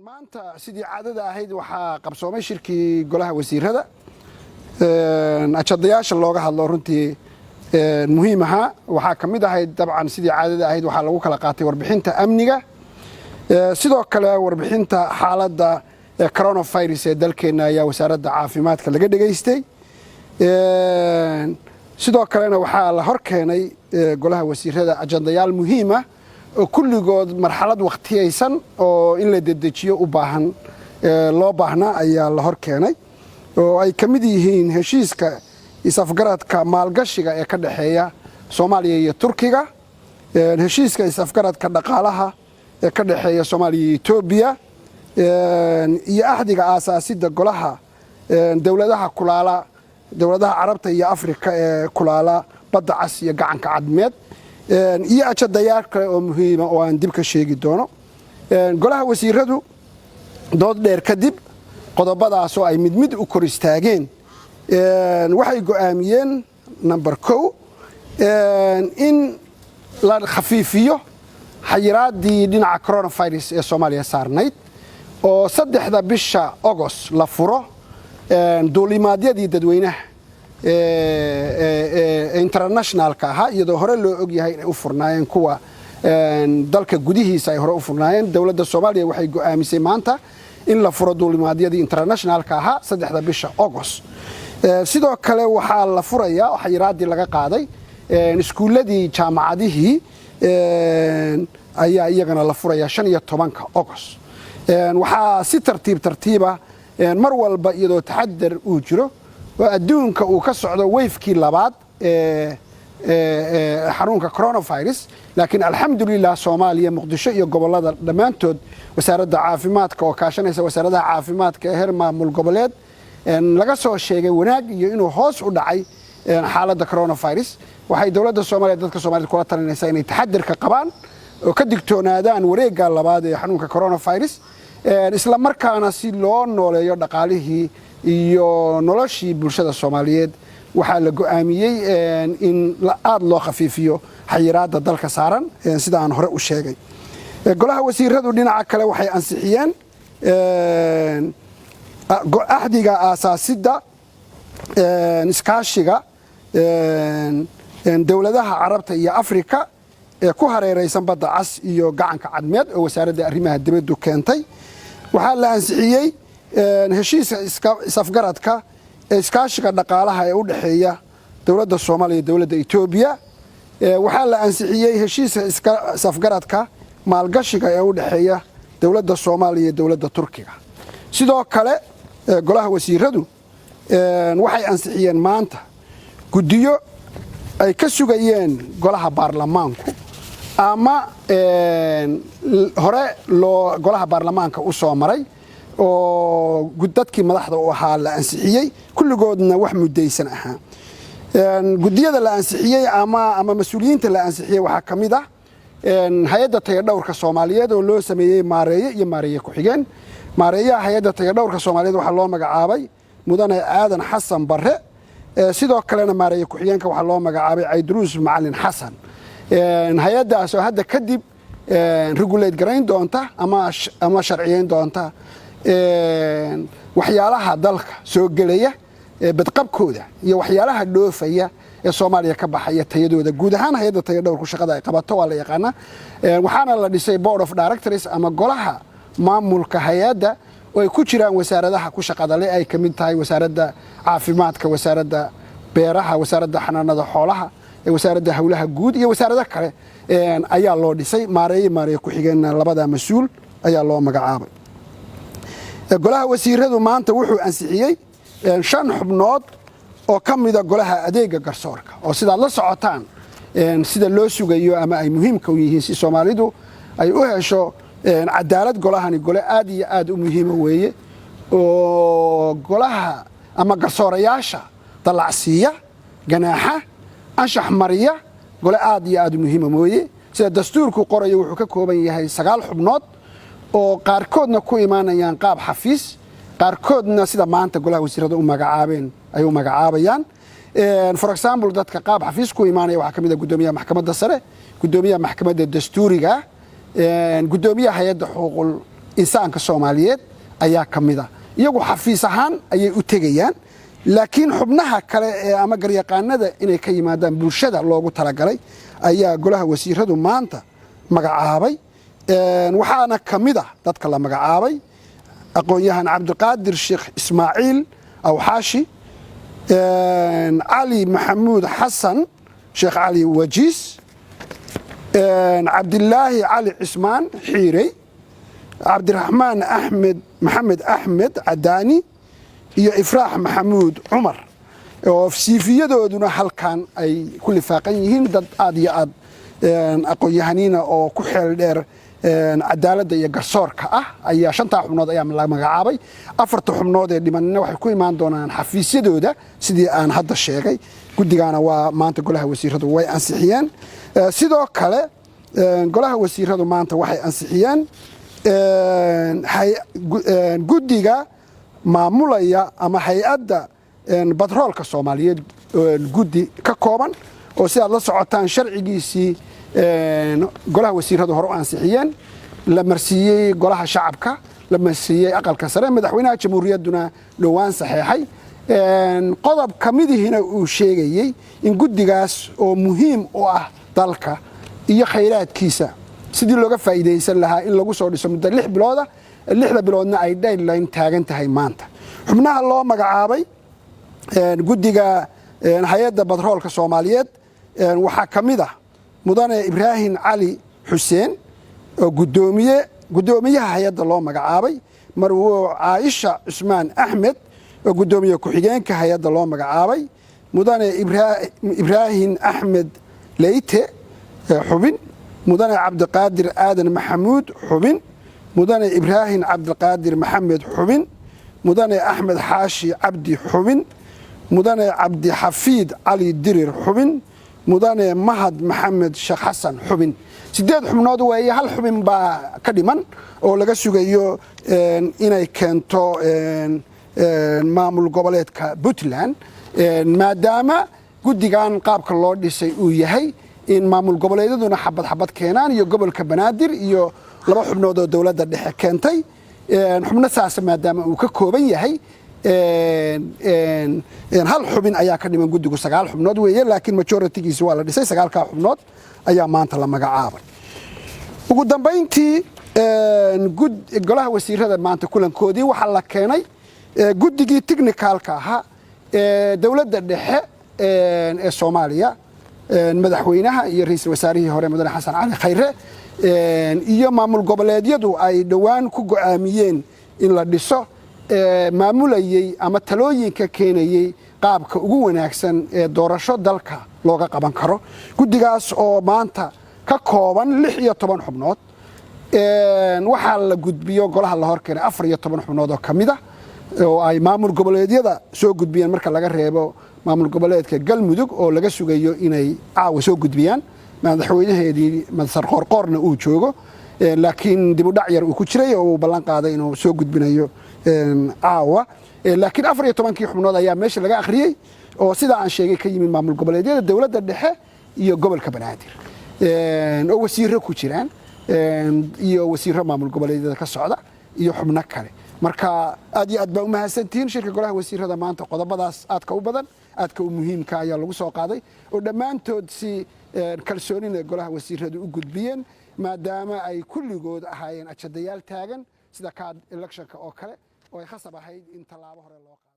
maanta sidii caadada ahayd waxaa qabsoomay shirkii golaha wasiirada ajadayaasha looga hadlo runtii muhiim ahaa waxaa ka mid ahayd dabcan sidii caadada ahayd waxaa lagu kala qaatay warbixinta amniga sidoo kale warbixinta xaaladda coronavirus ee dalkeena ayaa wasaaradda caafimaadka laga dhageystay sidoo kalena waxaa la hor keenay golaha wasiirada ajadayaal muhiim ah oo kulligood marxalad waqtiyaysan oo in la dedejiyo u baahan loo baahnaa ayaa la hor keenay oo ay ka mid yihiin heshiiska is-afgaradka maalgashiga ee ka dhexeeya Soomaaliya iyo Turkiga heshiiska is-afgaradka dhaqaalaha ee ka dhexeeya Soomaaliya iyo Itoobiya iyo ahdiga aasaasidda golaha dawladaha kulaala dawladaha Carabta iyo Afrika ee kulaala badda cas iyo gacanka cadmeed iyo ajadayaal kale oo muhiim ah oo aan dib ka sheegi doono golaha wasiiradu dood dheer kadib qodobadaas oo ay mid u kor istaageen waxay go'aamiyeen number 1 in la khafiifiyo xayiraadii dhinaca coronavirus ee Soomaaliya saarnayd oo 3 bisha August la furo duulimaadyadii dadweynaha internationalka ahaa iyadoo hore loo og yahay inay u furnaayeen kuwa dalka gudihiisa ay hore u furnaayeen dawladda Soomaaliya waxay go'aamisay maanta in la furo duulimaadyadii internationalka ahaa 3 bisha August sidoo kale waxaa la furayaa xayiraadii laga qaaday iskuuladii jaamacadihii ayaa iyagana la furayaa 15 August waxaa si tartiiba mar walba iyadoo taxadar uu jiro oo adduunka uu ka socdo wave-kii labaad xanuunka coronavirus laakiin alxamdulillah Soomaaliya Muqdisho iyo gobolada dhamaantood wasaaradda caafimaadka oo kaashanaysa wasaaradda caafimaadka ee heer maamul goboleed laga soo sheegay wanaag iyo inuu hoos u dhacay xaaladda coronavirus waxay dawladda Soomaaliya dadka Soomaaliyeed kula talinaysaa inay taxadirka qabaan oo ka digtoonaadaan wareegga labaad ee xanuunka coronavirus isla markaana si loo nooleeyo dhaqaalihii iyo noloshii bulshada Soomaaliyeed waxaa la go'aamiyay in aad loo khafiifiyo xayiraadda dalka saaran sida aan hore u sheegay golaha wasiiradu dhinaca kale waxay ansixiyeen ahdiga aasaasidda iskaashiga dawladaha Carabta iyo Afrika ee ku hareeraysan badda cas iyo gacanka cadmeed oo wasaaradda arrimaha dibadda keentay waxaa la ansixiyay heshiiska is-afgaradka iskaashiga dhaqaalaha ee u dhaxeeya dawladda Soomaaliya iyo dawladda Itoobiya waxaa la ansixiyay heshiiska is-afgaradka maalgashiga ee u dhaxeeya dawladda Soomaaliya iyo dawladda Turkiga sidoo kale golaha wasiiradu waxay ansixiyeen maanta gudiyo ay ka sugayeen golaha baarlamaanku ama hore loo golaha baarlamaanka u soo maray oo dadkii madaxda u ahaa la ansixiyay kulligoodna wax mudaysan ahaa gudiyada la ansixiyay ama mas'uuliyiinta la ansixiyay waxa kamid ah hay'adda tayadhawrka Soomaaliyeed oo loo sameeyay maareeye iyo maareeye ku xigeen maareeyaha hay'adda tayadhawrka Soomaaliyeed waxa loo magacaabay mudane aadan xasan barre sidoo kalena maareeye ku xigeenka waxa loo magacaabay Aydruus Macalin Xasan hay'addaas oo hadda kadib regulate garayn doonta ama sharciyeyn doonta waxyaalaha dalka soo galaya badqabkooda iyo waxyaalaha dhoofaya ee Soomaaliya ka baxaya tayadooda guud ahaan hay'adda tayadhawrku shaqada ay qabato waa la yaqaana waxaana la dhisay board of directors ama golaha maamulka hay'adda oo ay ku jiraan wasaaradaha ku shaqada leh ay kamid tahay wasaaradda caafimaadka wasaaradda beeraha wasaaradda xanaanada xoolaha wasaaradda hawlaha guud iyo wasaaradaha kale ayaa loo dhisay maareeye ku xigeenna labada mas'uul ayaa loo magacaabay golaha wasiiradu maanta wuxuu ansixiyay 5 xubnood oo kamida golaha adeega garsoorka oo sida la socotaan sida loo sugayo ama ay muhiimka u yihiin si Soomaalidu ay u hesho cadaalad golahani gole aad iyo aad u muhiim weeye oo golaha ama garsoorayaasha dalacsiya ganaaxa anshax mariya gole aad iyo aad u muhiim weeye sida dastuurku qorayo wuxuu ka kooban yahay 9 xubnood oo qaarkoodna ku imaanayaan qaab xafiis qaarkoodna sida maanta golaha wasiirada u magacaabeen ay u magacaabayaan for example dadka qaab xafiis ku imaanaya waxa kamid ah gudoomiyaha maxkamadda sare gudoomiyaha maxkamadda dastuuriga gudoomiyaha hay'adda xuquuqul insaanka Soomaaliyeed ayaa kamid ah iyagu xafiis ahaan ayay u tegayaan laakiin xubnaha kale ee ama garyaqaanada inay ka yimaadaan bulshada loogu talagalay ayaa golaha wasiiradu maanta magacaabay waxaana kamid ah dadka la magacaabay aqoon-yahan Cabdiqaadir Sheekh Ismaaciil Awxaashi علي محمود حسن شيخ علي وجيس عبد الله علي عثمان حيري عبد الرحمن محمد أحمد عداني iyo إفراح محمود عمر وفي سيفيدودنا halkan ay ku lifaaqan yihiin dad aad iyo aad aqoon-yahaniina oo ku xeel dheer cadaaladda iyo garsoorka ah ayaa 5 xubnood ayaa la magacaabay 4 xubnood ee dhimanna waxay ku imaan doonaan xafiisyadooda sidii aan hadda sheegay guddigana waa maanta golaha wasiiradu way ansixiyeen sidoo kale golaha wasiiradu maanta waxay ansixiyeen guddiga maamulaya ama hay'adda batroolka Soomaaliyeed guddi ka kooban oo si aad la socotaan sharcigiisii golaha wasiiradu hore u ansixiyeen la marsiiyay golaha shacabka la marsiiyay aqalka sare madaxweynaha jamhuuriyadduna dhawaan saxeexay qodob kamidihina uu sheegayay in guddigaas oo muhiim u ah dalka iyo khayraadkiisa sidii looga faa'iideysan lahaa in lagu soo dhiso muddo 6 bilood ah 6 biloodna ay deadline taagan tahay maanta xubnaha loo magacaabay guddiga hay'adda batroolka Soomaaliyeed waxaa kamid ah mudane Ibrahim Ali Hussein oo gudoomiyaha hay'adda loo magacaabay marwo Aisha Usman Ahmed oo gudoomiye ku xigeenka hay'adda loo magacaabay mudane Ibrahim Ahmed Leite xubin mudane Cabdiqaadir Aadan Maxamuud xubin mudane Ibrahim Cabdiqaadir Maxamed xubin mudane Ahmed Xaashi Cabdi xubin mudane Cabdi Xafiid Ali Dirir xubin mudane Mahad Maxamed Sheekh Xasan xubin 8 xubnood weeye hal xubin baa ka dhiman oo laga sugayo inay keento maamul goboleedka Puntland maadaama guddigan qaabka loo dhisay uu yahay in maamul goboleedyaduna xabad keenaan iyo gobolka Banaadir iyo 2 xubnood oo dawladda dhexe keentay xubno saas maadaama uu ka kooban yahay hal xubin ayaa ka dhiman guddigu 9 xubnood weeye laakiin majority-giisa waa la dhisay 9 xubnood ayaa maanta la magacaabay ugu dambeyntii golaha wasiirada maanta kulankoodii waxa la keenay guddigii technicalka ahaa dawladda dhexe ee Soomaaliya madaxweynaha iyo ra'iisul wasaarihii hore mudane Xasan Cali Khayre iyo maamul goboleedyadu ay dhawaan ku go'aamiyeen in la dhiso maamulayay ama talooyinka keenayay qaabka ugu wanaagsan ee doorasho dalka looga qaban karo guddigaas oo maanta ka kooban 16 xubnood waxa la gudbiyo golaha la horkeenay 14 xubnood oo kamida oo ay maamul goboleedyada soo gudbiyeen marka laga reebo maamul goboleedka Galmudug oo laga sugayo inay caawa soo gudbiyaan madaxweynaheedii Masar Qorqorna uu joogo laakiin dib u dhac yar uu ku jiray oo uu ballan qaaday inuu soo gudbinayo caawa laakiin 14 xubnood ayaa meesha laga akhriyay oo sida aan sheegay ka yimid maamul goboleedyada dawladda dhexe iyo gobolka Banaadir oo wasiirro ku jiraan iyo wasiirro maamul goboleedyada ka socda iyo xubno kale marka aad iyo aad baa u mahadsantihiin shirka golaha wasiirada maanta qodobadaas aadka u badan aadka u muhiimka ayaa lagu soo qaaday oo dhammaantood si kalsoonina golaha wasiiradu u gudbiyeen maadaama ay kulligood ahaayeen ajadayaal taagan sida ka electionka oo kale oo ay khasab ahayd in tallaabo hore loo qaado